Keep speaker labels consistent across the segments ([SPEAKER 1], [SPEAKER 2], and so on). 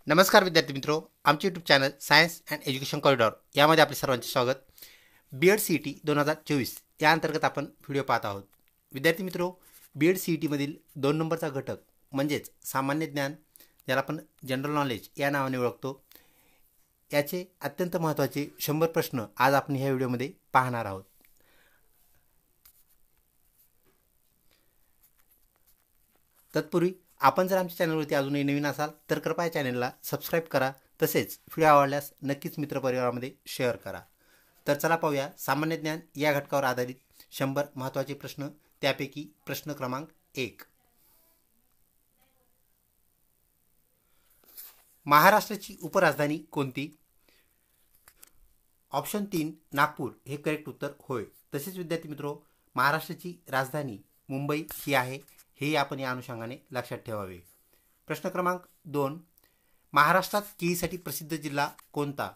[SPEAKER 1] नमस्कार विद्यार्थी मित्रो, आमचे YouTube channel science and education corridor यामध्ये आपले सर्वांचे स्वागत. B Ed C E T 2024 या अंतर्गत आपण व्हिडिओ पाहत आहोत. विद्यार्थी मित्रो, बी एड सी ई टीमधील 2 नंबरचा घटक म्हणजेच सामान्य ज्ञान, ज्याला आपण जनरल नॉलेज या नावाने ओळखतो, याचे अत्यंत महत्त्वाचे 100 प्रश्न आज आपण ह्या व्हिडिओमध्ये पाहणार आहोत. तत्पूर्वी आपण जर आमच्या चॅनलवरती अजूनही नवीन असाल तर कृपया चॅनलला सबस्क्राईब करा. तसेच व्हिडिओ आवडल्यास नक्कीच मित्रपरिवारामध्ये शेअर करा. तर चला पाहूया सामान्य ज्ञान या घटकावर आधारित 100 महत्त्वाचे प्रश्न. त्यापैकी प्रश्न क्रमांक 1. महाराष्ट्राची उपराजधानी कोणती? ऑप्शन 3 नागपूर हे करेक्ट उत्तर होय. तसेच विद्यार्थी मित्रो, महाराष्ट्राची राजधानी मुंबई ही आहे, हे आपण या अनुषंगाने लक्षात ठेवावे. प्रश्न क्रमांक 2. महाराष्ट्रात केळीसाठी प्रसिद्ध जिल्हा कोणता?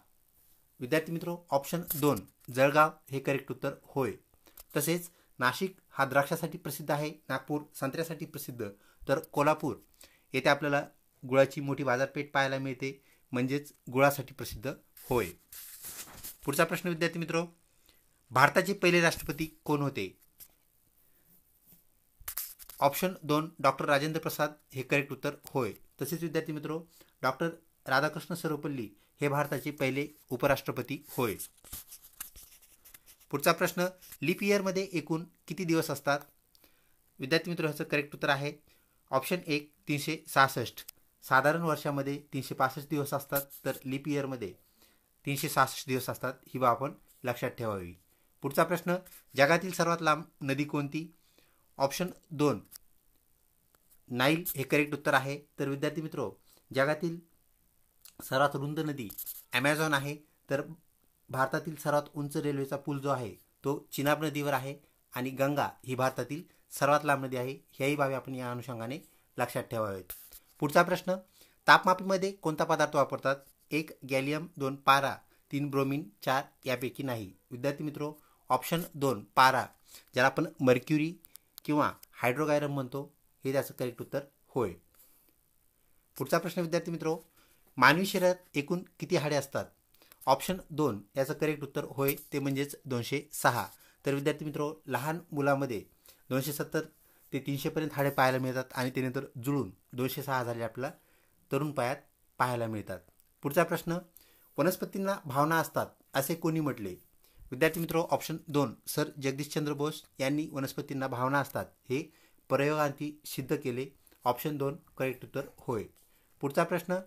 [SPEAKER 1] विद्यार्थी मित्रो, ऑप्शन 2 जळगाव हे करेक्ट उत्तर होय. तसेच नाशिक हा द्राक्षासाठी प्रसिद्ध आहे, नागपूर संत्र्यासाठी प्रसिद्ध, तर कोल्हापूर येथे आपल्याला गुळाची मोठी बाजारपेठ पाहायला मिळते, म्हणजेच गुळासाठी प्रसिद्ध होय. पुढचा प्रश्न विद्यार्थी मित्रो, भारताचे पहिले राष्ट्रपती कोण होते? ऑप्शन 2 डॉक्टर राजेंद्र प्रसाद हे करेक्ट उत्तर होय. तसेच विद्यार्थी मित्रो, डॉक्टर राधाकृष्ण सर्वपल्ली हे भारताचे पहिले उपराष्ट्रपती होय. पुढचा प्रश्न, लीप इयरमध्ये एकूण किती दिवस असतात? विद्यार्थी मित्रो, ह्याचं करेक्ट उत्तर आहे ऑप्शन 1 366. साधारण वर्षामध्ये 365 दिवस असतात, तर लीप इयरमध्ये 366 दिवस असतात, ही बाब आपण लक्षात ठेवावी. पुढचा प्रश्न, जगातील सर्वात लांब नदी कोणती? ऑप्शन 2 नाईल हे करेक्ट उत्तर आहे. तर विद्यार्थी मित्रो, जगातील सर्वात रुंद नदी ॲमेझॉन आहे, तर भारतातील सर्वात उंच रेल्वेचा पूल जो आहे तो चिनाब नदीवर आहे, आणि गंगा ही भारतातील सर्वात लांब नदी आहे. ह्याही बाबी आपण या अनुषंगाने लक्षात ठेवावेत. पुढचा प्रश्न, तापमापीमध्ये कोणता पदार्थ वापरतात? 1 गॅलियम, 2 पारा, 3 ब्रोमिन, 4 यापैकी नाही. विद्यार्थी मित्रो, ऑप्शन 2 पारा, ज्याला आपण मर्क्युरी किंवा हायड्रोगायरम म्हणतो, हे त्याचं करेक्ट उत्तर होय. पुढचा प्रश्न विद्यार्थी मित्रो, मानवी शरीरात एकूण किती हाडे असतात? ऑप्शन 2 याचं करेक्ट उत्तर होय, ते म्हणजेच 206. तर विद्यार्थी मित्रो, लहान मुलामध्ये 270 ते 300 पर्यंत हाडे पाहायला मिळतात, आणि त्यानंतर जुळून 206 झाले आपल्याला तरुण पायात पाहायला मिळतात. पुढचा प्रश्न, वनस्पतींना भावना असतात असे कोणी म्हटले? विद्यार्थी मित्रो, ऑप्शन 2 सर जगदीशचंद्र बोस यांनी वनस्पतींना भावना असतात हे प्रयोगांती सिद्ध केले. ऑप्शन 2 करेक्ट उत्तर होय. पुढचा प्रश्न,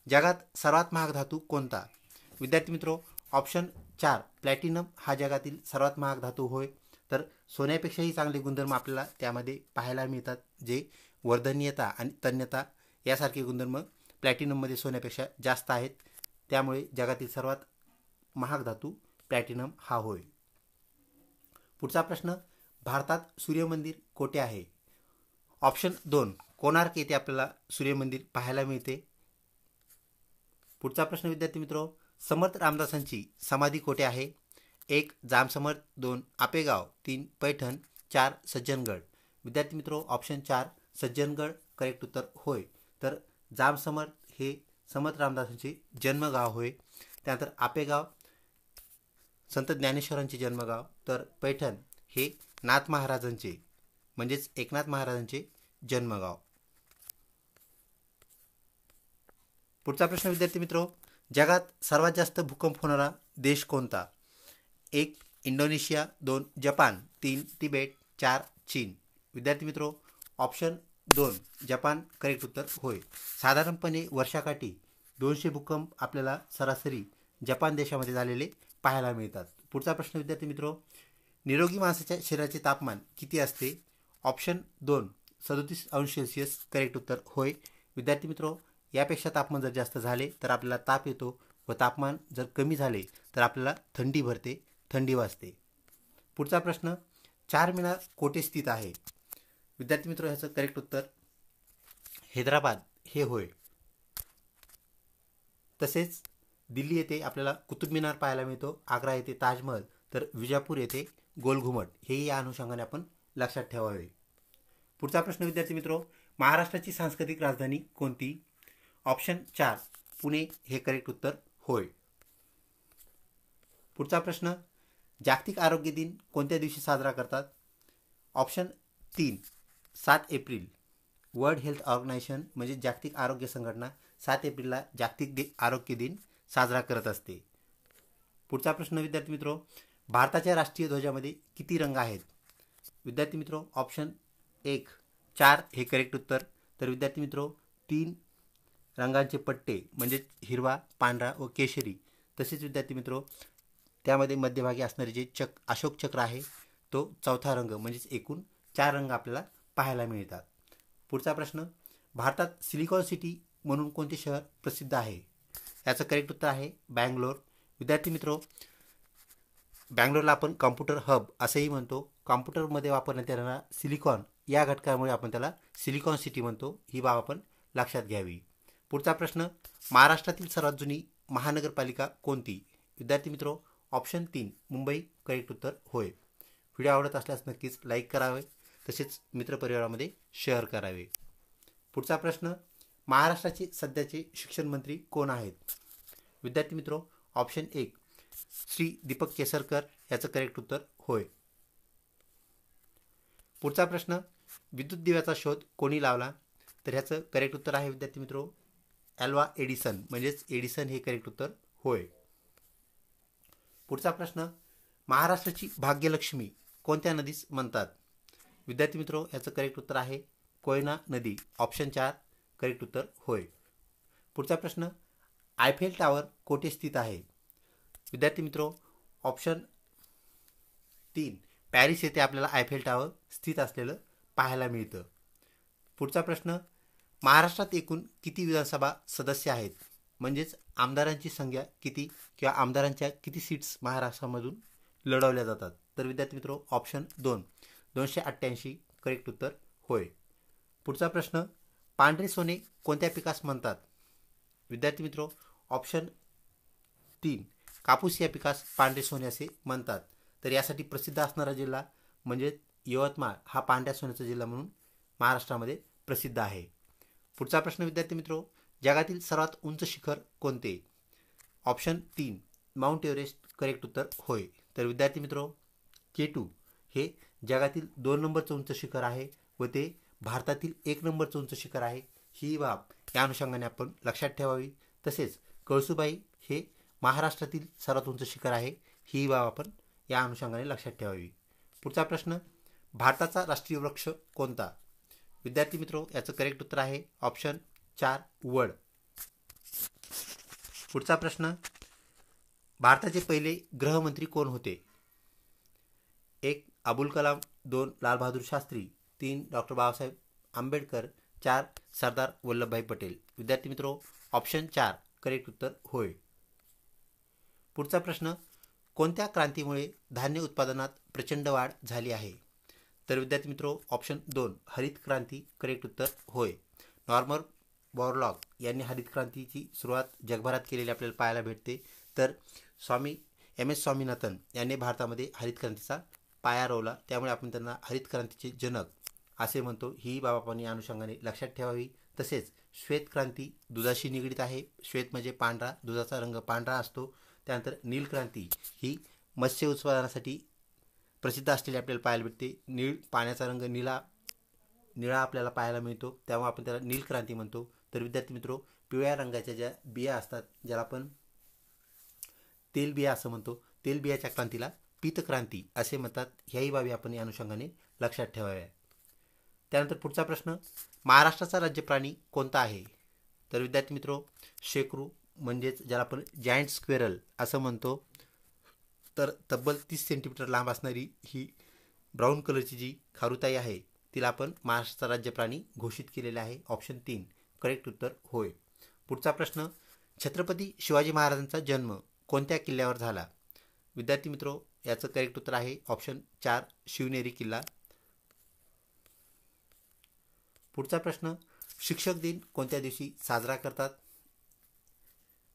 [SPEAKER 1] जगात सर्वात महाग धातू कोणता? विद्यार्थी मित्रो, ऑप्शन 4 प्लॅटिनम हा जगातील सर्वात महाग धातू होय. तर सोन्यापेक्षाही चांगले गुणधर्म आपल्याला त्यामध्ये पाहायला मिळतात, जे वर्धनीयता आणि तन्यता यासारखे गुणधर्म प्लॅटिनममध्ये सोन्यापेक्षा जास्त आहेत. त्यामुळे जगातील सर्वात महाग धातू प्लॅटिनम हा होय. पुढचा प्रश्न, भारतात सूर्यमंदिर कोठे आहे? ऑप्शन 2 कोणार्क येथे आपल्याला सूर्यमंदिर पाहायला मिळते. पुढचा प्रश्न विद्यार्थी मित्रो, समर्थ रामदासांची समाधी कोठे आहे? 1 जामसमर्थ, 2 आपेगाव, 3 पैठण, 4 सज्जनगड. विद्यार्थी मित्रो, ऑप्शन 4 सज्जनगड करेक्ट उत्तर होय. तर जामसमर्थ हे समर्थ रामदासांचे जन्मगाव होय. त्यानंतर आपेगाव संत ज्ञानेश्वरांचे जन्मगाव, तर पैठण हे नाथ महाराजांचे म्हणजेच एकनाथ महाराजांचे जन्मगाव. पुढचा प्रश्न विद्यार्थी मित्रो, जगात सर्वात जास्त भूकंप होणारा देश कोणता? 1 इंडोनेशिया, 2 जपान, 3 तिबेट, 4 चीन. विद्यार्थी मित्रो, ऑप्शन 2 जपान करेक्ट उत्तर होय. साधारणपणे वर्षाकाठी 200 भूकंप आपल्याला सरासरी जपान देशामध्ये झालेले पाहायला मिळतात. पुढचा प्रश्न विद्यार्थी मित्रो, निरोगी माणसाच्या शरीराचे तापमान किती असते? ऑप्शन 2 37° करेक्ट उत्तर होय. विद्यार्थी मित्रो, यापेक्षा तापमान जर जास्त झाले तर आपल्याला ताप येतो, व तापमान जर कमी झाले तर आपल्याला थंडी भरते, थंडी वाजते. पुढचा प्रश्न, चारमिनार कोठे स्थित आहे? विद्यार्थी मित्रो, ह्याचं करेक्ट उत्तर हैदराबाद हे होय. तसेच दिल्ली येथे आपल्याला कुतुब मिनार पाहायला मिळतो, आग्रा येथे ताजमहल, तर विजापूर येथे गोलघुमट, हेही या अनुषंगाने आपण लक्षात ठेवावे. पुढचा प्रश्न विद्यार्थी मित्रो, महाराष्ट्राची सांस्कृतिक राजधानी कोणती? ऑप्शन 4 पुणे हे करेक्ट उत्तर होय. पुढचा प्रश्न, जागतिक आरोग्य दिन कोणत्या दिवशी साजरा करतात? Option 3 7 April. World health organisation म्हणजे जागतिक आरोग्य संघटना 7 एप्रिलला जागतिक आरोग्य दिन साजरा करत असते. पुढचा प्रश्न विद्यार्थी मित्रो, भारताच्या राष्ट्रीय ध्वजामध्ये किती रंग आहेत? विद्यार्थी मित्रो ऑप्शन 1 4 हे करेक्ट उत्तर. तर विद्यार्थी मित्रो 3 रंगांचे पट्टे म्हणजे हिरवा, पांढरा व केशरी. तसेच विद्यार्थी मित्रो त्यामध्ये मध्यभागी असणारे जे अशोक चक्र आहे तो चौथा रंग, म्हणजेच एकूण 4 रंग आपल्याला पाहायला मिळतात. पुढचा प्रश्न, भारतात सिलिकॉन सिटी म्हणून कोणते शहर प्रसिद्ध आहे? याचं करेक्ट उत्तर आहे बँगलोर. विद्यार्थी मित्रो बँगलोरला आपण कॉम्प्युटर हब असंही म्हणतो. कॉम्प्युटरमध्ये वापरण्यात येणारा सिलिकॉन या घटकामुळे आपण त्याला सिलिकॉन सिटी म्हणतो. ही बाब आपण लक्षात घ्यावी. पुढचा प्रश्न, महाराष्ट्रातील सर्वात जुनी महानगरपालिका कोणती? विद्यार्थी मित्रो ऑप्शन 3 मुंबई करेक्ट उत्तर होय. व्हिडिओ आवडत असल्यास नक्कीच लाईक करावे, तसेच मित्रपरिवारामध्ये शेअर करावे. पुढचा प्रश्न, महाराष्ट्राचे सध्याचे शिक्षण मंत्री कोण आहेत? विद्यार्थी मित्रो ऑप्शन 1 श्री दीपक केसरकर याचं करेक्ट उत्तर होय. पुढचा प्रश्न, विद्युत दिव्याचा शोध कोणी लावला? तर ह्याचं करेक्ट उत्तर आहे विद्यार्थी मित्रो ॲल्वा एडिसन, म्हणजेच एडिसन हे करेक्ट उत्तर होय. पुढचा प्रश्न, महाराष्ट्राची भाग्यलक्ष्मी कोणत्या नदीस म्हणतात? विद्यार्थी मित्रो याचं करेक्ट उत्तर आहे कोयना नदी. ऑप्शन 4 करेक्ट उत्तर होय. पुढचा प्रश्न, आयफेल टावर कोठे स्थित आहे? विद्यार्थी मित्रो ऑप्शन 3 पॅरिस येथे आपल्याला आयफेल टावर स्थित असलेलं पाहायला मिळतं. पुढचा प्रश्न, महाराष्ट्रात एकूण किती विधानसभा सदस्य आहेत? म्हणजेच आमदारांची संख्या किती किंवा आमदारांच्या किती सीट्स महाराष्ट्रामधून लढवल्या जातात? तर विद्यार्थी मित्रो ऑप्शन 2 288 करेक्ट उत्तर होय. पुढचा प्रश्न, पांढरे सोने कोणत्या पिकास म्हणतात? विद्यार्थी मित्रो ऑप्शन 3 कापूस या पिकास पांढरे सोने असे म्हणतात. तर यासाठी प्रसिद्ध असणारा जिल्हा म्हणजे यवतमाळ हा पांढऱ्या सोन्याचा जिल्हा म्हणून महाराष्ट्रामध्ये प्रसिद्ध आहे. पुढचा प्रश्न विद्यार्थी मित्रो, जगातील सर्वात उंच शिखर कोणते? ऑप्शन 3 माउंट एव्हरेस्ट करेक्ट उत्तर होय. तर विद्यार्थी मित्रो K2 हे जगातील 2 नंबरचं उंच शिखर आहे व ते भारतातील 1 नंबरचं उंच शिखर आहे. ही बाब या अनुषंगाने आपण लक्षात ठेवावी. तसेच कळसुबाई हे महाराष्ट्रातील सर्वात उंच शिखर आहे. ही बाब आपण या अनुषंगाने लक्षात ठेवावी. पुढचा प्रश्न, भारताचा राष्ट्रीय वृक्ष कोणता? विद्यार्थी मित्रो याचं करेक्ट उत्तर आहे ऑप्शन 4 वड. पुढचा प्रश्न, भारताचे पहिले गृहमंत्री कोण होते? 1 अबुल कलाम, 2 लालबहादूर शास्त्री, 3 डॉक्टर बाबासाहेब आंबेडकर, 4 सरदार वल्लभभाई पटेल. विद्यार्थी मित्रो ऑप्शन 4 करेक्ट उत्तर होय. पुढचा प्रश्न, कोणत्या क्रांतीमुळे धान्य उत्पादनात प्रचंड वाढ झाली आहे? तर विद्यार्थी मित्रो ऑप्शन 2 हरित क्रांती करेक्ट उत्तर होय. नॉर्मन बोरलॉग यांनी हरित क्रांतीची सुरुवात जगभरात केलेली आपल्याला पाहायला भेटते. तर स्वामी MS स्वामीनाथन यांनी भारतामध्ये हरित क्रांतीचा पाया रोवला, त्यामुळे आपण त्यांना हरित क्रांतीचे जनक असे म्हणतो. ही बाब आपण या अनुषंगाने लक्षात ठेवावी. तसेच श्वेत क्रांती दुधाशी निगडीत आहे. श्वेत म्हणजे पांढरा, दुधाचा रंग पांढरा असतो. त्यानंतर नील क्रांती ही मत्स्य उत्पादनासाठी प्रसिद्ध असलेली आपल्याला पाहायला भेटते. पाण्याचा रंग निळा आपल्याला पाहायला मिळतो, त्यामुळे आपण त्याला नील क्रांती म्हणतो. तर विद्यार्थी मित्रो पिवळ्या रंगाच्या ज्या बिया असतात ज्याला आपण तेलबिया असं म्हणतो, तेलबियाच्या क्रांतीला पीतक्रांती असे म्हणतात. ह्याही बाबी आपण या अनुषंगाने लक्षात ठेवाव्या. त्यानंतर पुढचा प्रश्न, महाराष्ट्राचा राज्य प्राणी कोणता आहे? तर विद्यार्थी मित्रो शेकरू म्हणजेच ज्याला आपण जायंट स्क्वेरल असं म्हणतो. तर तब्बल 30 सेंटीमीटर लांब असणारी ही ब्राऊन कलरची जी खारुताई आहे तिला आपण महाराष्ट्राचा राज्य प्राणी घोषित केलेला आहे. ऑप्शन 3 करेक्ट उत्तर होय. पुढचा प्रश्न, छत्रपती शिवाजी महाराजांचा जन्म कोणत्या किल्ल्यावर झाला? विद्यार्थी मित्रो याचं करेक्ट उत्तर आहे ऑप्शन 4 शिवनेरी किल्ला. पुढचा प्रश्न, शिक्षक दिन कोणत्या दिवशी साजरा करतात?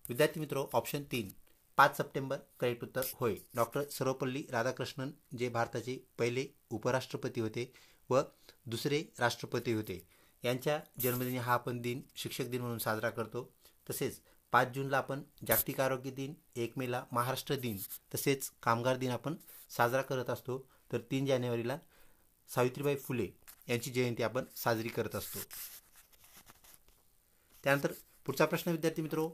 [SPEAKER 1] विद्यार्थी मित्रो ऑप्शन 3 5 सप्टेंबर करेक्ट उत्तर होय. डॉक्टर सर्वपल्ली राधाकृष्णन जे भारताचे पहिले उपराष्ट्रपती होते व दुसरे राष्ट्रपती होते, यांच्या जन्मदिनी हा आपण दिन शिक्षक दिन म्हणून साजरा करतो. तसेच 5 जूनला आपण जागतिक आरोग्य दिन, 1 मेला महाराष्ट्र दिन तसेच कामगार दिन आपण साजरा करत असतो. तर 3 जानेवारीला सावित्रीबाई फुले यांची जयंती आपण साजरी करत असतो. त्यानंतर पुढचा प्रश्न विद्यार्थी मित्रो,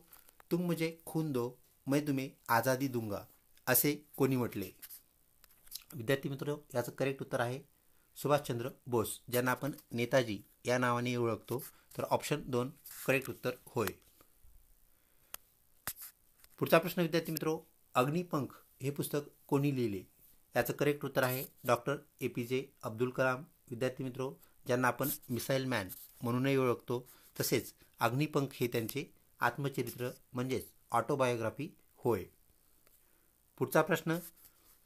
[SPEAKER 1] तुम मुझे खून दो मैं तुम्हें आझादी दूंगा असे कोणी म्हटले? विद्यार्थी मित्रो, याचं करेक्ट उत्तर आहे सुभाषचंद्र बोस, ज्यांना आपण नेताजी या नावाने ओळखतो. तर ऑप्शन 2 करेक्ट उत्तर होय. पुढचा प्रश्न विद्यार्थी मित्रो, अग्निपंख हे पुस्तक कोणी लिहिले? याचं करेक्ट उत्तर आहे डॉक्टर APJ अब्दुल कलाम. विद्यार्थी मित्रो, ज्यांना आपण मिसाईल मॅन म्हणूनही ओळखतो. तसेच अग्निपंख हे त्यांचे आत्मचरित्र म्हणजेच ऑटोबायोग्राफी होय. पुढचा प्रश्न,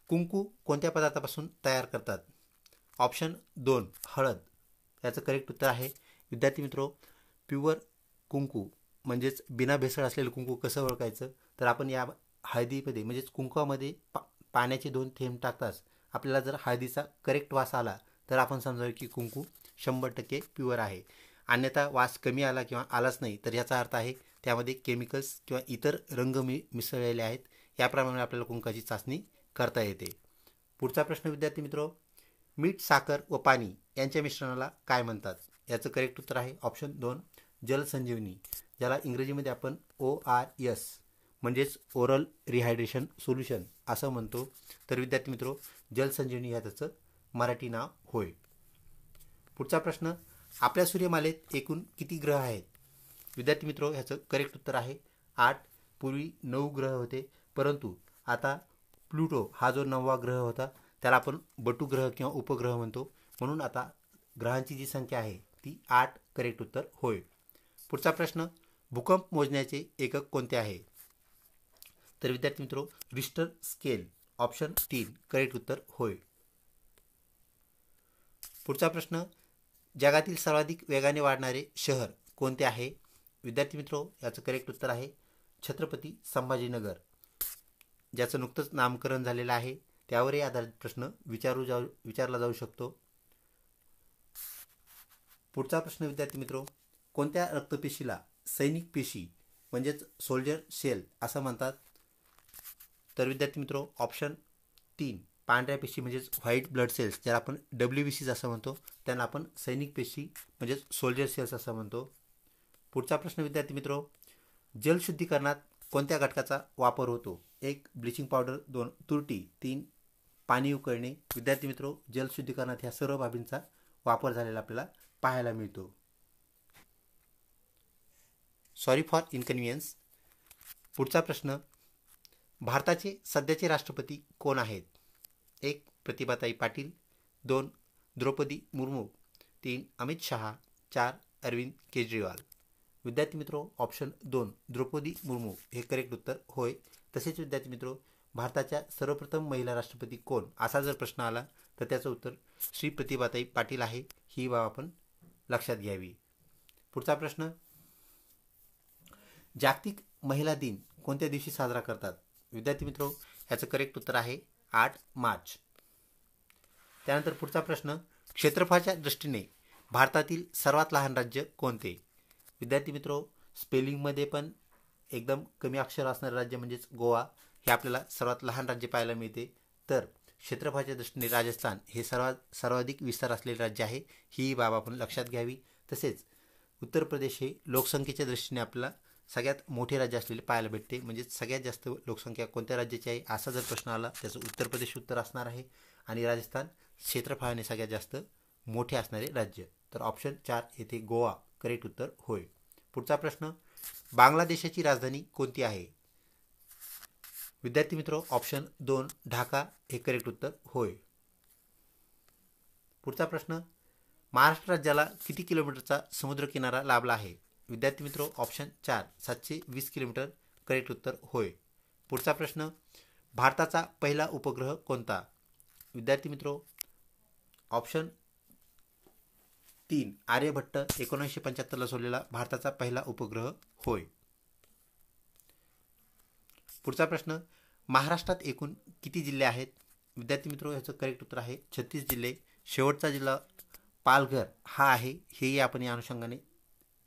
[SPEAKER 1] कुंकू कोणत्या पदार्थापासून तयार करतात? ऑप्शन 2 हळद. याचं करेक्ट उत्तर आहे विद्यार्थी मित्रो, प्युअर कुंकू म्हणजेच बिना भेसळ असलेलं कुंकू कसं ओळखायचं? तर आपण या हळदीमध्ये म्हणजेच कुंकवामध्ये पाण्याचे 2 थेंब टाकताच आपल्याला जर हळदीचा करेक्ट वास आला तर आपण समजावे की कुंकू 100% प्युअर आहे. अन्यथा वास कमी आला किंवा आलाच नाही तर याचा अर्थ आहे त्यामध्ये केमिकल्स किंवा इतर रंग मिसळलेले आहेत. याप्रमाणे आपल्याला कुंकाची चाचणी करता येते. पुढचा प्रश्न विद्यार्थी मित्रो, मीठ, साखर व पाणी यांच्या मिश्रणाला काय म्हणतात? याचं करेक्ट उत्तर आहे ऑप्शन 2 जलसंजीवनी, ज्याला इंग्रजीमध्ये आपण ORS म्हणजेच ओरल रिहायड्रेशन सोल्युशन असं म्हणतो. तर विद्यार्थी मित्रो, जलसंजीवनी हे त्याचं मराठी नाव होय. पुढचा प्रश्न, आपल्या सूर्यमालेत एकूण किती ग्रह आहेत? विद्यार्थी मित्रो, ह्याचं करेक्ट उत्तर आहे 8. पूर्वी 9 ग्रह होते, परंतु आता प्लुटो हा जो 9वा ग्रह होता त्याला आपण बटू ग्रह किंवा उपग्रह म्हणतो. म्हणून आता ग्रहांची जी संख्या आहे ती 8 करेक्ट उत्तर होय. पुढचा प्रश्न, भूकंप मोजण्याचे एकक कोणते आहे? तर विद्यार्थी मित्रो, रिश्टर स्केल ऑप्शन 3 करेक्ट उत्तर होय. पुढचा प्रश्न, जगातील सर्वाधिक वेगाने वाढणारे शहर कोणते आहे? विद्यार्थी मित्रो, याचं करेक्ट उत्तर आहे छत्रपती संभाजीनगर, ज्याचं नुकतंच नामकरण झालेलं आहे. त्यावरही आधारित प्रश्न विचारला जाऊ शकतो. पुढचा प्रश्न विद्यार्थी मित्रो, कोणत्या रक्तपेशीला सैनिक पेशी म्हणजेच सोल्जर सेल असं म्हणतात? तर विद्यार्थी मित्रो, ऑप्शन 3 पांढऱ्या पेशी म्हणजेच व्हाईट ब्लड सेल्स, ज्याला आपण WBCs असं म्हणतो, त्यांना आपण सैनिक पेशी म्हणजेच सोल्जर सेल्स असं म्हणतो. पुढचा प्रश्न विद्यार्थी मित्रो, जलशुद्धीकरणात कोणत्या घटकाचा वापर होतो? 1 ब्लिचिंग पावडर, 2 तुरटी, 3 पाणी उकळणे. विद्यार्थी मित्रो, जलशुद्धीकरणात ह्या सर्व बाबींचा वापर झालेला आपल्याला पाहायला मिळतो. Sorry for inconvenience. पुढचा प्रश्न, भारताचे सध्याचे राष्ट्रपती कोण आहेत? 1 प्रतिभाताई पाटील, 2 द्रौपदी मुर्मू, 3 अमित शहा, 4 अरविंद केजरीवाल. विद्यार्थी मित्रो, ऑप्शन 2 द्रौपदी मुर्मू हे करेक्ट उत्तर होय. तसेच विद्यार्थी मित्रो, भारताच्या सर्वप्रथम महिला राष्ट्रपती कोण असा जर प्रश्न आला तर त्याचं उत्तर श्री प्रतिभाताई पाटील आहे. ही बाब आपण लक्षात घ्यावी. पुढचा प्रश्न, जागतिक महिला दिन कोणत्या दिवशी साजरा करतात? विद्यार्थी मित्रो, ह्याचं करेक्ट उत्तर आहे 8 मार्च. त्यानंतर पुढचा प्रश्न, क्षेत्रफळाच्या दृष्टीने भारतातील सर्वात लहान राज्य कोणते? विद्यार्थी मित्रो, स्पेलिंगमध्ये पण एकदम कमी अक्षर असणारे राज्य म्हणजेच गोवा हे आपल्याला सर्वात लहान राज्य पाहायला मिळते. तर क्षेत्रफळाच्या दृष्टीने राजस्थान हे सर्वाधिक विस्तार असलेले राज्य आहे. ही बाब आपण लक्षात घ्यावी. तसेच उत्तर प्रदेश हे लोकसंख्येच्या दृष्टीने आपल्याला सगळ्यात मोठे राज्य असलेले पाहायला भेटते. म्हणजेच सगळ्यात जास्त लोकसंख्या कोणत्या राज्याची आहे असा जर प्रश्न आला त्याचं उत्तर प्रदेश उत्तर असणार आहे. आणि राजस्थान क्षेत्रफळाने सगळ्यात जास्त मोठे असणारे राज्य. तर ऑप्शन 4 येथे गोवा करेक्ट उत्तर होय. पुढचा प्रश्न, बांगलादेशाची राजधानी कोणती आहे? विद्यार्थी मित्रो, ऑप्शन 2 ढाका हे करेक्ट उत्तर होय. पुढचा प्रश्न, महाराष्ट्र राज्याला किती किलोमीटरचा समुद्रकिनारा लाभला आहे? विद्यार्थी मित्रो, ऑप्शन 4 720 किलोमीटर करेक्ट उत्तर होय. पुढचा प्रश्न, भारताचा पहिला उपग्रह कोणता? विद्यार्थी मित्रो, ऑप्शन 3 आर्यभट्ट 1975ला सोडलेला भारताचा पहिला उपग्रह होय. पुढचा प्रश्न, महाराष्ट्रात एकूण किती जिल्हे आहेत? विद्यार्थी मित्रो, ह्याचं करेक्ट उत्तर आहे 36 जिल्हे. शेवटचा जिल्हा पालघर हा आहे. हेही आपण या अनुषंगाने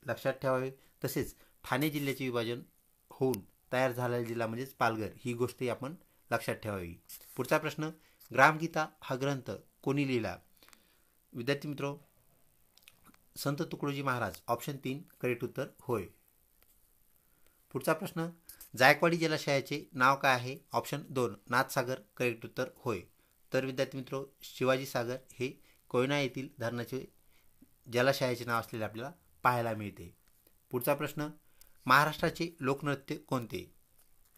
[SPEAKER 1] लक्षात ठेवावे. तसेच ठाणे जिल्ह्याचे विभाजन होऊन तयार झालेला जिल्हा म्हणजेच पालघर, ही गोष्टही आपण लक्षात ठेवावी. पुढचा प्रश्न, ग्रामगीता हा ग्रंथ कोणी लिहिला? विद्यार्थी मित्रो, संत तुकडोजी महाराज. ऑप्शन 3 करेक्ट उत्तर होय. पुढचा प्रश्न, जायकवाडी जलाशयाचे नाव काय आहे? ऑप्शन 2 नाथसागर. करेक्ट उत्तर होय. तर विद्यार्थी मित्रो, शिवाजी सागर हे कोयना येथील धरणाचे जलाशयाचे नाव असलेले आपल्याला पाहायला मिळते. पुढचा प्रश्न, महाराष्ट्राचे लोकनृत्य कोणते?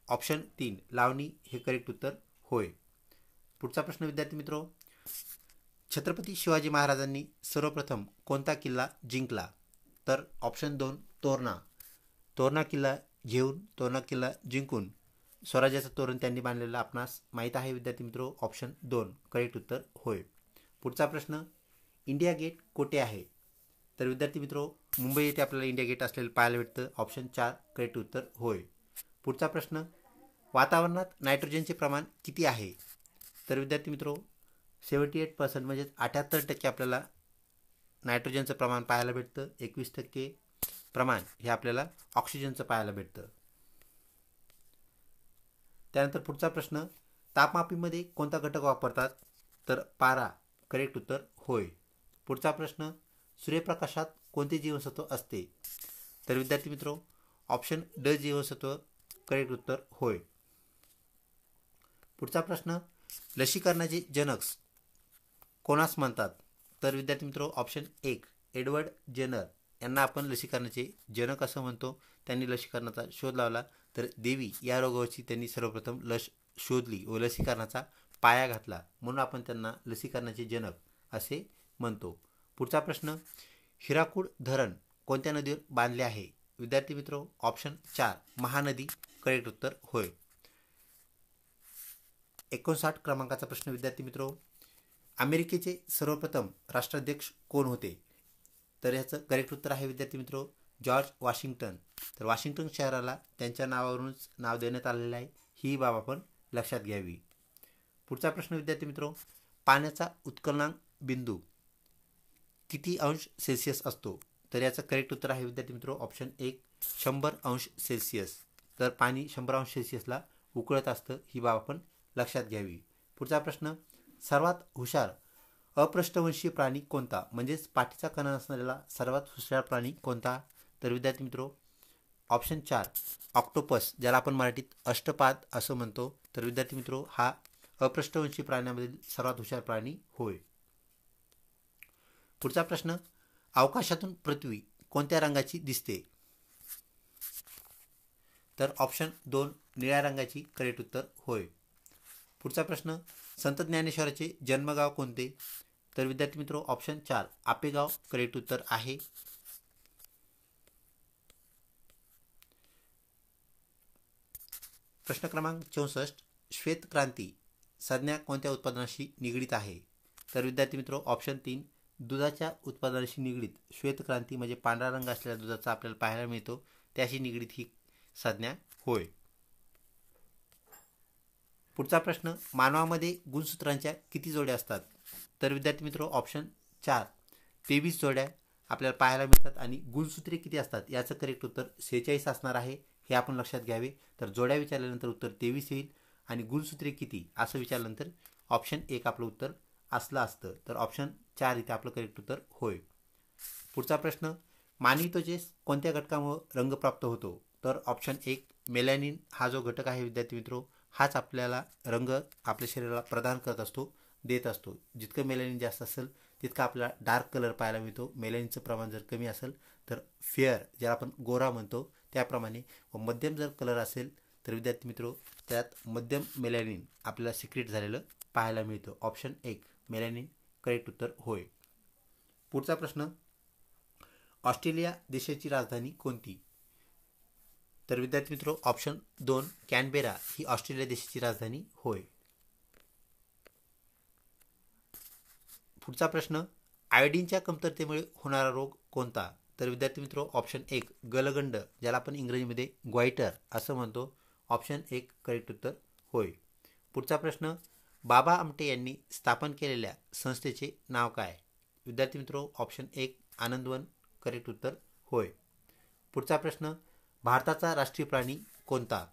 [SPEAKER 1] ऑप्शन 3 लावणी हे करेक्ट उत्तर होय. पुढचा प्रश्न विद्यार्थी मित्रो, छत्रपती शिवाजी महाराजांनी सर्वप्रथम कोणता किल्ला जिंकला? तर ऑप्शन 2 तोरणा. तोरणा किल्ला घेऊन, तोरणा किल्ला जिंकून स्वराज्याचं तोरण त्यांनी बांधलेलं आपणास माहीत आहे विद्यार्थी मित्रो. ऑप्शन 2 करेक्ट उत्तर होय. पुढचा प्रश्न, इंडिया गेट कोठे आहे? तर विद्यार्थी मित्रो, मुंबई येथे आपल्याला इंडिया गेट असलेलं पाहायला भेटतं. ऑप्शन 4 करेक्ट उत्तर होय. पुढचा प्रश्न, वातावरणात नायट्रोजनचे प्रमाण किती आहे? तर विद्यार्थी मित्रो, 78% म्हणजेच 78% आपल्याला नायट्रोजनचं प्रमाण पाहायला भेटतं. 21% प्रमाण हे आपल्याला ऑक्सिजनचं पाहायला भेटतं. त्यानंतर पुढचा प्रश्न, तापमापीमध्ये कोणता घटक वापरतात? तर पारा. करेक्ट उत्तर होय. पुढचा प्रश्न, सूर्यप्रकाशात कोणते जीवनसत्व असते? तर विद्यार्थी मित्रो, ऑप्शन ड जीवनसत्व. करेक्ट उत्तर होय. पुढचा प्रश्न, लसीकरणाचे जनक कोणास म्हणतात? तर विद्यार्थी मित्रो, ऑप्शन 1 एडवर्ड जेनर यांना आपण लसीकरणाचे जनक असं म्हणतो. त्यांनी लसीकरणाचा शोध लावला. तर देवी या रोगावरची त्यांनी सर्वप्रथम लस शोधली व लसीकरणाचा पाया घातला, म्हणून आपण त्यांना लसीकरणाचे जनक असे म्हणतो. पुढचा प्रश्न, हिराकूड धरण कोणत्या नदीवर बांधले आहे? विद्यार्थी मित्रो, ऑप्शन 4 महानदी. करेक्ट उत्तर होय. 59 क्रमांकाचा प्रश्न विद्यार्थी मित्रो, अमेरिकेचे सर्वप्रथम राष्ट्राध्यक्ष कोण होते? तर याचं करेक्ट उत्तर आहे विद्यार्थी मित्रो जॉर्ज वॉशिंग्टन. तर वॉशिंग्टन शहराला त्यांच्या नावावरूनच नाव देण्यात आलेलं आहे, ही बाब आपण लक्षात घ्यावी. पुढचा प्रश्न विद्यार्थी मित्रो, पाण्याचा उत्कलनांक बिंदू किती अंश सेल्सिअस असतो? तर याचं करेक्ट उत्तर आहे विद्यार्थी मित्रो ऑप्शन 1 100 अंश सेल्सिअस. तर पाणी 100 अंश सेल्सिअसला उकळत असतं, ही बाब आपण लक्षात घ्यावी. पुढचा प्रश्न, सर्वात हुशार अपृष्ठवंशी प्राणी कोणता? म्हणजेच पाठीचा कणा असणारा सर्वात हुशार प्राणी कोणता? तर विद्यार्थी मित्रो, ऑप्शन 4 ऑक्टोपस, ज्याला आपण मराठीत अष्टपाद असं म्हणतो. तर विद्यार्थी मित्रो, हा अपृष्ठवंशी प्राण्यामधील सर्वात हुशार प्राणी होय. पुढचा प्रश्न, अवकाशातून पृथ्वी कोणत्या रंगाची दिसते? तर ऑप्शन 2 निळ्या रंगाची. करेक्ट उत्तर होय. पुढचा प्रश्न, संत ज्ञानेश्वराचे जन्मगाव कोणते? तर विद्यार्थी मित्रो, ऑप्शन 4 आपेगाव. करेक्ट उत्तर आहे. प्रश्न क्रमांक 64, श्वेत क्रांती संज्ञा कोणत्या उत्पादनाशी निगडीत आहे? तर विद्यार्थी मित्रो, ऑप्शन 3 दुधाच्या उत्पादनाशी निगडीत श्वेत क्रांती म्हणजे पांढरा रंग असलेल्या दुधाचा आपल्याला पाहायला मिळतो, त्याशी निगडीत ही संज्ञा होय. पुढचा प्रश्न, मानवामध्ये गुणसूत्रांच्या किती जोड्या असतात? तर विद्यार्थी मित्रो, ऑप्शन 4 23 जोड्या आपल्याला पाहायला मिळतात. आणि गुणसूत्रे किती असतात याचं करेक्ट उत्तर 46 असणार आहे, हे आपण लक्षात घ्यावे. तर जोड्या विचारल्यानंतर उत्तर 23 येईल आणि गुणसूत्रे किती असं विचारल्यानंतर ऑप्शन 1 आपलं उत्तर असलं असतं. तर ऑप्शन 4 इथे आपलं करेक्ट उत्तर होय. पुढचा प्रश्न, मानवी त्वचेस कोणत्या घटकामुळे रंग प्राप्त होतो? तर ऑप्शन 1 मेलॅनिन हा जो घटक आहे विद्यार्थी मित्रो, हाच आपल्याला रंग आपल्या शरीराला प्रदान करत असतो, देत असतो. जितकं मेलॅनिन जास्त असेल तितका आपल्याला डार्क कलर पाहायला मिळतो. मेलॅनिनचं प्रमाण जर कमी असेल तर फेअर, ज्याला आपण गोरा म्हणतो त्याप्रमाणे, व मध्यम जर कलर असेल तर विद्यार्थी मित्रो त्यात मध्यम मेलॅनिन आपल्याला सिक्रेट झालेलं पाहायला मिळतं. ऑप्शन 1 मेलॅनिन करेक्ट उत्तर होय. पुढचा प्रश्न, ऑस्ट्रेलिया देशाची राजधानी कोणती? तर विद्यार्थी मित्रो, ऑप्शन 2 कॅनबेरा ही ऑस्ट्रेलिया देशाची राजधानी होय. पुढचा प्रश्न, आयोडीनच्या कमतरतेमुळे होणारा रोग कोणता? तर विद्यार्थी मित्रो, ऑप्शन 1 गलगंड, ज्याला आपण इंग्रजीमध्ये ग्वाइटर असं म्हणतो. ऑप्शन 1 करेक्ट उत्तर होय. पुढचा प्रश्न, बाबा आमटे यांनी स्थापन केलेल्या संस्थेचे नाव काय? विद्यार्थी मित्रो, ऑप्शन 1 आनंदवन. करेक्ट उत्तर होय. पुढचा प्रश्न, भारताचा राष्ट्रीय प्राणी कोणता?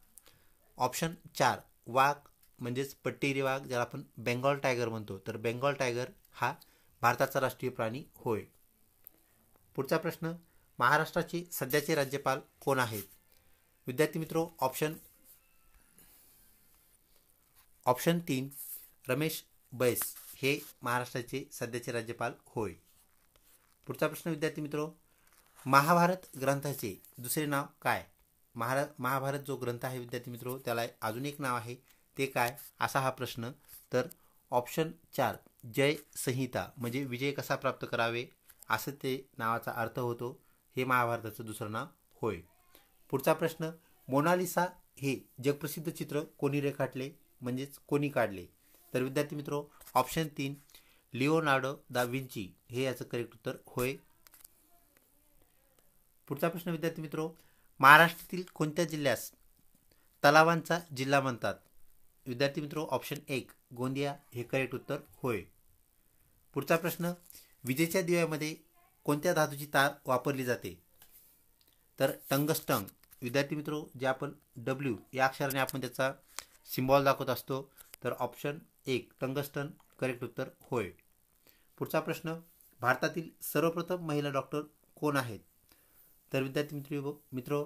[SPEAKER 1] ऑप्शन 4 वाघ म्हणजेच पट्टेरी वाघ, ज्याला आपण बेंगॉल टायगर म्हणतो, तर बेंगॉल टायगर हा भारताचा राष्ट्रीय प्राणी होय. पुढचा प्रश्न, महाराष्ट्राचे सध्याचे राज्यपाल कोण आहेत? विद्यार्थी मित्रो, ऑप्शन 3 रमेश बैस हे महाराष्ट्राचे सध्याचे राज्यपाल होय. पुढचा प्रश्न विद्यार्थी मित्रो, महाभारत ग्रंथाचे दुसरे नाव काय? महाभारत जो ग्रंथ आहे विद्यार्थी मित्रो, त्याला अजून एक नाव आहे, ते काय असा हा प्रश्न. तर ऑप्शन 4 जय संहिता म्हणजे विजय कसा प्राप्त करावे असं ते नावाचा अर्थ होतो, हे महाभारताचं दुसरं नाव होय. पुढचा प्रश्न, मोनालिसा हे जगप्रसिद्ध चित्र कोणी रेखाटले म्हणजेच कोणी काढले? तर विद्यार्थी मित्रो, ऑप्शन 3 लिओनार्डो दा विंची हे याचं करेक्ट उत्तर होय. पुढचा प्रश्न विद्यार्थी मित्रो, महाराष्ट्रातील कोणत्या जिल्ह्यास तलावांचा जिल्हा म्हणतात? विद्यार्थी मित्रो, ऑप्शन 1 गोंदिया हे करेक्ट उत्तर होय. पुढचा प्रश्न, विजेच्या दिव्यामध्ये कोणत्या धातूची तार वापरली जाते? तर टंगस्टन. विद्यार्थी मित्रो, जे आपण W या अक्षराने आपण त्याचा सिम्बॉल दाखवत असतो, तर ऑप्शन 1 टंगस्टन करेक्ट उत्तर होय. पुढचा प्रश्न, भारतातील सर्वप्रथम महिला डॉक्टर कोण आहेत? तर विद्यार्थी मित्रो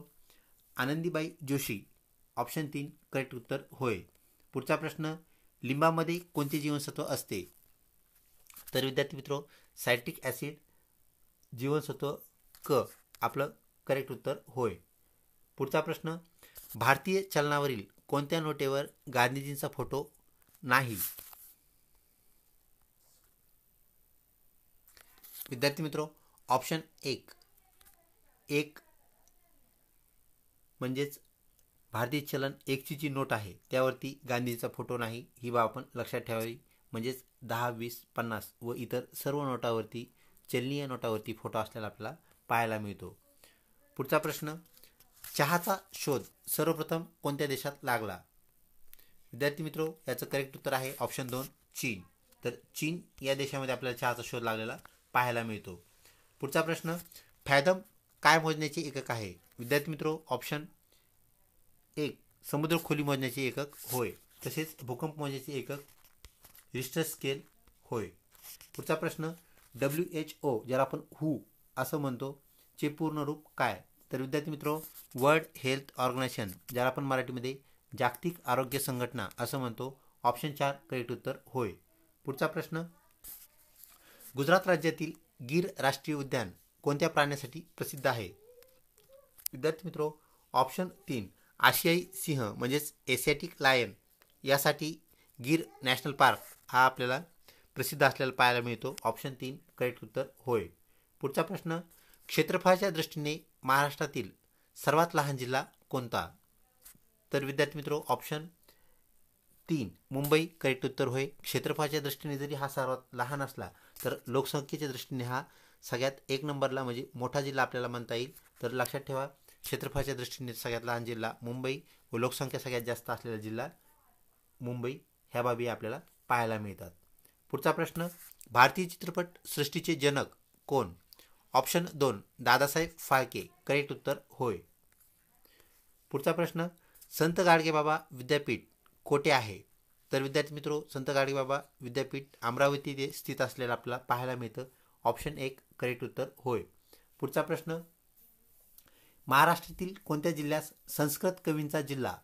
[SPEAKER 1] आनंदीबाई जोशी ऑप्शन 3 करेक्ट उत्तर होय. पुढचा प्रश्न, लिंबामध्ये कोणते जीवनसत्व असते? तर विद्यार्थी मित्रो सायट्रिक ॲसिड जीवनसत्व क आपलं करेक्ट उत्तर होय. पुढचा प्रश्न, भारतीय चलनावरील कोणत्या नोटेवर गांधीजींचा फोटो नाही? विद्यार्थी मित्रो, ऑप्शन 1 म्हणजेच भारतीय चलन 1ची जी नोट आहे त्यावरती गांधीजीचा फोटो नाही, ही बाब आपण लक्षात ठेवावी. म्हणजेच 10, 20, 50 व इतर सर्व नोटावरती, चलनीय नोटावरती फोटो असलेला आपल्याला पाहायला मिळतो. पुढचा प्रश्न, चहाचा शोध सर्वप्रथम कोणत्या देशात लागला? विद्यार्थी मित्रो, याचं करेक्ट उत्तर आहे ऑप्शन 2 चीन. तर चीन या देशामध्ये आपल्याला चहाचा शोध लागलेला पाहायला मिळतो. पुढचा प्रश्न, फॅथम काय मोजण्याचे एकक आहे? विद्यार्थी मित्रो, ऑप्शन 1 समुद्र खोली मोजण्याचे एकक होय. तसेच भूकंप मोजण्याचे एकक रिश्टर स्केल होय. पुढचा प्रश्न, WHO ज्याला आपण हू असं म्हणतो चे पूर्ण रूप काय? तर विद्यार्थी मित्रो, वर्ल्ड हेल्थ ऑर्गनायझेशन ज्याला आपण मराठीमध्ये जागतिक आरोग्य संघटना असं म्हणतो, ऑप्शन 4 करेक्ट उत्तर होय. पुढचा प्रश्न, गुजरात राज्यातील गीर राष्ट्रीय उद्यान कोणत्या प्राण्यासाठी प्रसिद्ध आहे? विद्यार्थी मित्रो, ऑप्शन 3 आशियाई सिंह म्हणजेच एशियाटिक लायन यासाठी गीर नॅशनल पार्क हा आपल्याला प्रसिद्ध असलेला पाहायला मिळतो, ऑप्शन 3 करेक्ट उत्तर होय. पुढचा प्रश्न, क्षेत्रफळाच्या दृष्टीने महाराष्ट्रातील सर्वात लहान जिल्हा कोणता? तर विद्यार्थी मित्रो, ऑप्शन 3 मुंबई करेक्ट उत्तर होय. क्षेत्रफळाच्या दृष्टीने जरी हा सर्वात लहान असला तर लोकसंख्येच्या दृष्टीने हा सगळ्यात 1 नंबरला म्हणजे मोठा जिल्हा आपल्याला म्हणता येईल. तर लक्षात ठेवा, क्षेत्रफळाच्या दृष्टीने सगळ्यात लहान जिल्हा मुंबई व लोकसंख्या सगळ्यात जास्त असलेला जिल्हा मुंबई, ह्या बाबी आपल्याला पाहायला मिळतात. पुढचा प्रश्न, भारतीय चित्रपट सृष्टीचे जनक कोण? ऑप्शन 2 दादासाहेब फाळके करेक्ट उत्तर होय. पुढचा प्रश्न, संत गाडगेबाबा विद्यापीठ कोठे आहे? तर विद्यार्थी मित्रो, संत गाडगेबाबा विद्यापीठ अमरावती येथे स्थित असलेलं आपल्याला पाहायला मिळतं, ऑप्शन 1 करेक्ट उत्तर होय. पुढचा प्रश्न, महाराष्ट्रातील कोणत्या जिल्ह्यास संस्कृत कवींचा जिल्हा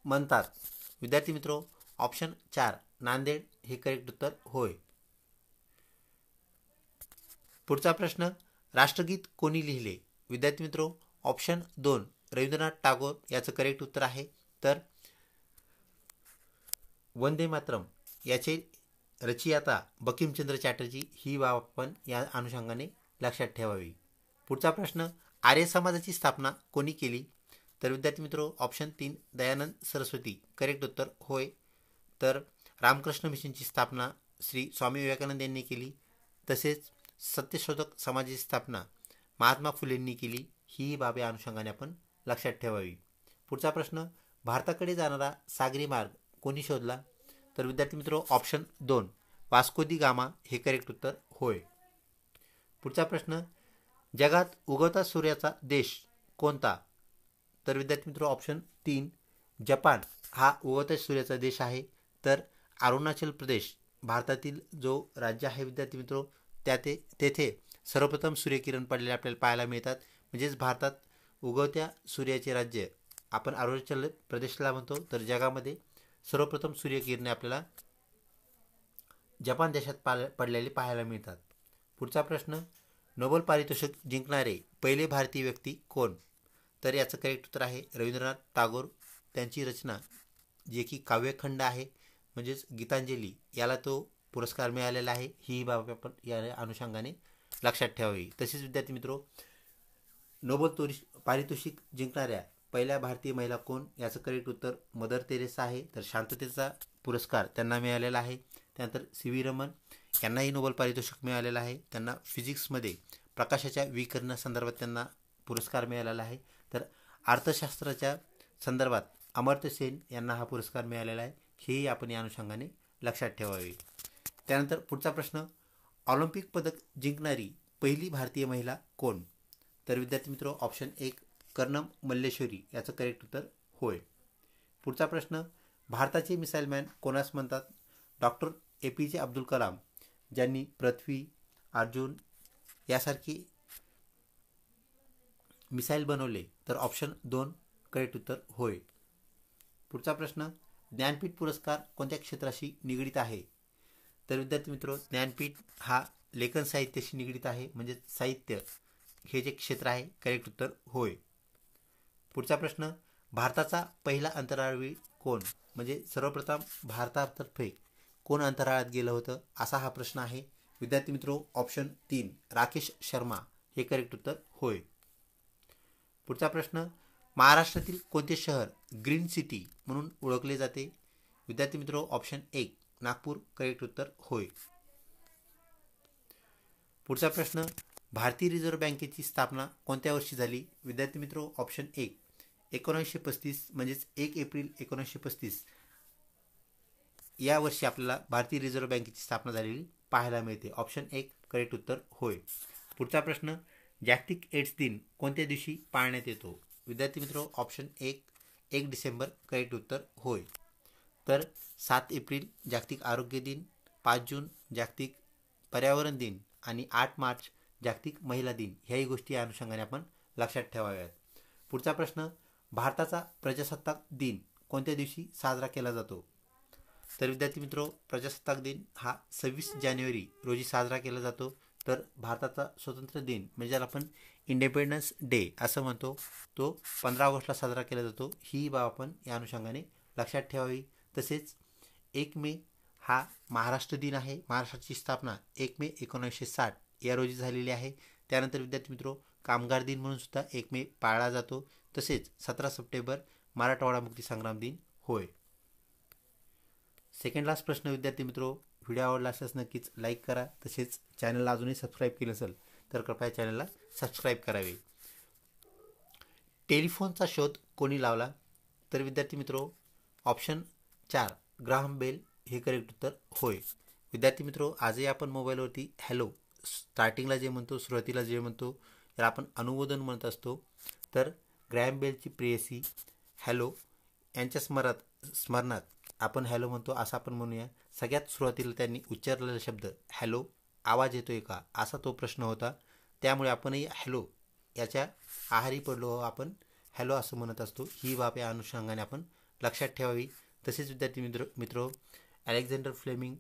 [SPEAKER 1] म्हणतात? विद्यार्थी मित्रो, ऑप्शन 4 नांदेड हे करेक्ट उत्तर होय. पुढचा प्रश्न, राष्ट्रगीत कोणी लिहिले? विद्यार्थी मित्रो, ऑप्शन 2 रवींद्रनाथ टागोर याचं करेक्ट उत्तर आहे. तर वंदे मातरम याचे रचयिता बंकिमचंद्र चॅटर्जी, ही बाब आपण या अनुषंगाने लक्षात ठेवावी. पुढचा प्रश्न, आर्य समाजाची स्थापना कोणी केली? तर विद्यार्थी मित्रो, ऑप्शन 3 दयानंद सरस्वती करेक्ट उत्तर होय. तर रामकृष्ण मिशनची स्थापना श्री स्वामी विवेकानंद यांनी केली. तसेच सत्यशोधक समाजाची स्थापना महात्मा फुलेंनी केली, ही बाब या अनुषंगाने आपण लक्षात ठेवावी. पुढचा प्रश्न, भारताकडे जाणारा सागरी मार्ग कोणी शोधला? तर विद्यार्थी मित्रो, ऑप्शन 2 वास्को दी गामा हे करेक्ट उत्तर होय. पुढचा प्रश्न, जगात उगवता सूर्याचा देश कोणता? तर विद्यार्थी मित्र ऑप्शन 3 जपान हा उगवत्या सूर्याचा देश आहे. तर अरुणाचल प्रदेश भारतातील जो राज्य आहे विद्यार्थी मित्र तेथे सर्वप्रथम सूर्यकिरण पडलेले आपल्याला पाहायला मिळतात. म्हणजेच भारतात उगवत्या सूर्याचे राज्य आपण अरुणाचल प्रदेशला म्हणतो. तर जगामध्ये सर्वप्रथम सूर्यकिरणे आपल्याला जपान देशात पडलेले पाहायला मिळतात. पुढचा प्रश्न, नोबेल पारितोषिक जिंकणारे पहिले भारतीय व्यक्ती कोण? तर याचं करेक्ट उत्तर आहे रवींद्रनाथ टागोर. त्यांची रचना जे की काव्यखंड आहे म्हणजेच गीतांजली याला तो पुरस्कार मिळालेला आहे. ही बाब आपण या अनुषंगाने लक्षात ठेवावी. तसेच विद्यार्थी मित्रो, नोबेल पारितोषिक जिंकणाऱ्या पहिल्या भारतीय महिला कोण? याचं करेक्ट उत्तर मदर तेरेसा आहे. तर शांततेचा पुरस्कार त्यांना मिळालेला आहे. त्यानंतर सी व्ही रमन यांनाही नोबेल पारितोषिक मिळालेलं आहे. त्यांना फिजिक्समध्ये प्रकाशाच्या विकिरणासंदर्भात त्यांना पुरस्कार मिळालेला आहे. तर अर्थशास्त्राच्या संदर्भात अमर्त्य सेन यांना हा पुरस्कार मिळालेला आहे. हेही आपण या अनुषंगाने लक्षात ठेवावे. त्यानंतर पुढचा प्रश्न, ऑलिम्पिक पदक जिंकणारी पहिली भारतीय महिला कोण? तर विद्यार्थी मित्र ऑप्शन 1 कर्णम मल्लेश्वरी याचं करेक्ट उत्तर होय. पुढचा प्रश्न, भारताचे मिसाईल मॅन कोणास म्हणतात? डॉक्टर APJ अब्दुल कलाम ज्यांनी पृथ्वी, अर्जुन यासारखी मिसाईल बनवले. तर ऑप्शन 2 करेक्ट उत्तर होय. पुढचा प्रश्न, ज्ञानपीठ पुरस्कार कोणत्या क्षेत्राशी निगडित आहे? तर विद्यार्थी मित्र ज्ञानपीठ हा लेखन साहित्याशी निगडित आहे. म्हणजे साहित्य हे जे क्षेत्र आहे. करेक्ट उत्तर होय. पुढचा प्रश्न, भारताचा पहिला अंतराळवीर कोण? म्हणजे सर्वप्रथम भारतातर्फे कोण अंतराळात गेलं होतं असा हा प्रश्न आहे. विद्यार्थी मित्रो ऑप्शन 3 राकेश शर्मा हे करेक्ट उत्तर होय. पुढचा प्रश्न, महाराष्ट्रातील कोणते शहर ग्रीन सिटी म्हणून ओळखले जाते? विद्यार्थी मित्रो ऑप्शन 1 नागपूर करेक्ट उत्तर होय. पुढचा प्रश्न, भारतीय रिझर्व्ह बँकेची स्थापना कोणत्या वर्षी झाली? विद्यार्थी मित्रो ऑप्शन 1 1935 म्हणजेच 1 एप्रिल 1935 या वर्षी आपल्याला भारतीय रिझर्व्ह बँकेची स्थापना झालेली पाहायला मिळते. ऑप्शन 1 करेक्ट उत्तर होय. पुढचा प्रश्न, जागतिक एड्स दिन कोणत्या दिवशी पाळण्यात येतो? विद्यार्थी मित्रो ऑप्शन 1 डिसेंबर करेक्ट उत्तर होय. तर 7 एप्रिल जागतिक आरोग्य दिन, 5 जून जागतिक पर्यावरण दिन आणि 8 मार्च जागतिक महिला दिन ह्याही गोष्टी या अनुषंगाने आपण लक्षात ठेवाव्यात. पुढचा प्रश्न, भारताचा प्रजासत्ताक दिन कोणत्या दिवशी साजरा केला जातो? तर विद्यार्थी मित्रो प्रजासत्ताक दिन हा 26 जानेवारी रोजी साजरा केला जातो. तर भारताचा स्वतंत्र दिन म्हणजे ज्याला आपण इंडिपेंडन्स डे असं म्हणतो तो 15 ऑगस्टला साजरा केला जातो. ही बाब आपण या अनुषंगाने लक्षात ठेवावी. तसेच 1 मे हा महाराष्ट्र दिन आहे. महाराष्ट्राची स्थापना 1 मे 1960 या रोजी झालेली आहे. त्यानंतर विद्यार्थी मित्रो कामगार दिन म्हणून सुद्धा 1 मे पाळला जातो. तसेच 17 सप्टेंबर मराठवाडा मुक्ती संग्राम दिन होय. सेकंड लास्ट प्रश्न विद्यार्थी मित्रो, व्हिडिओ आवडला असल्यास नक्कीच लाईक करा. तसेच चॅनलला अजूनही सबस्क्राईब केलं असेल तर कृपया चॅनलला सबस्क्राईब करावे. टेलिफोनचा शोध कोणी लावला? तर विद्यार्थी मित्रो ऑप्शन 4 ग्राहम बेल हे करेक्ट उत्तर होय. विद्यार्थी मित्रो आजही आपण मोबाईलवरती हॅलो स्टार्टिंगला जे म्हणतो, सुरुवातीला जे म्हणतो तर आपण अनुमोदन म्हणत असतो. तर ग्रॅहम बेलची प्रेयसी हॅलो यांच्या स्मरणात आपण हॅलो म्हणतो असं आपण म्हणूया. सगळ्यात सुरुवातीला त्यांनी उच्चारलेला शब्द हॅलो, आवाज येतोय का असा तो प्रश्न होता. त्यामुळे आपणही हॅलो याच्या आहारी पडलो, आपण हॅलो असं म्हणत असतो. ही बाब या अनुषंगाने आपण लक्षात ठेवावी. तसेच विद्यार्थी मित्रो अलेक्झांडर फ्लेमिंग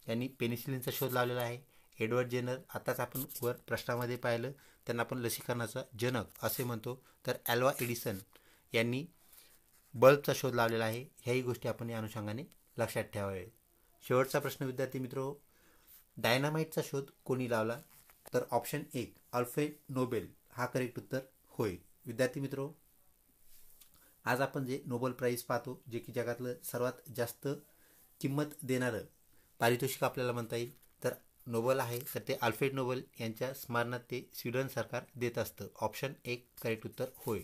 [SPEAKER 1] यांनी पेनिसिलिनचा शोध लावलेला आहे. एडवर्ड जेनर आताच आपण वर प्रश्नामध्ये पाहिलं, त्यांना आपण लसीकरणाचा जनक असे म्हणतो. तर ॲल्वा एडिसन यांनी बल्बचा शोध लावलेला आहे. ह्याही गोष्टी आपण या अनुषंगाने लक्षात ठेवावे. शेवटचा प्रश्न विद्यार्थी मित्रो, डायनामाइटचा शोध कोणी लावला? तर ऑप्शन 1 अल्फ्रेड नोबेल हा करेक्ट उत्तर होय. विद्यार्थी मित्रो आज आपण जे नोबेल प्राईज पाहतो, जे की जगातलं सर्वात जास्त किंमत देणारं पारितोषिक आपल्याला म्हणता येईल तर नोबेल आहे. तर ते अल्फ्रेड नोबेल यांच्या स्मरणात ते स्वीडन सरकार देत असतं. ऑप्शन 1 करेक्ट उत्तर होय.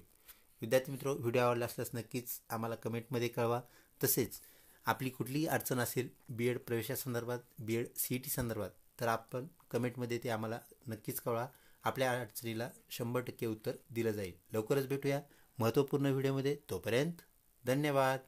[SPEAKER 1] विद्यार्थी मित्रो व्हिडिओ आवडला असल्यास नक्कीच आम्हाला कमेंटमध्ये कळवा. तसेच आपली कुठलीही अडचण असेल BEd प्रवेशासंदर्भात, BEd CET संदर्भात तर आपण कमेंटमध्ये ते आम्हाला नक्कीच कळवा. आपल्या अडचणीला 100% उत्तर दिलं जाईल. लवकरच भेटूया महत्त्वपूर्ण व्हिडिओमध्ये. तोपर्यंत धन्यवाद.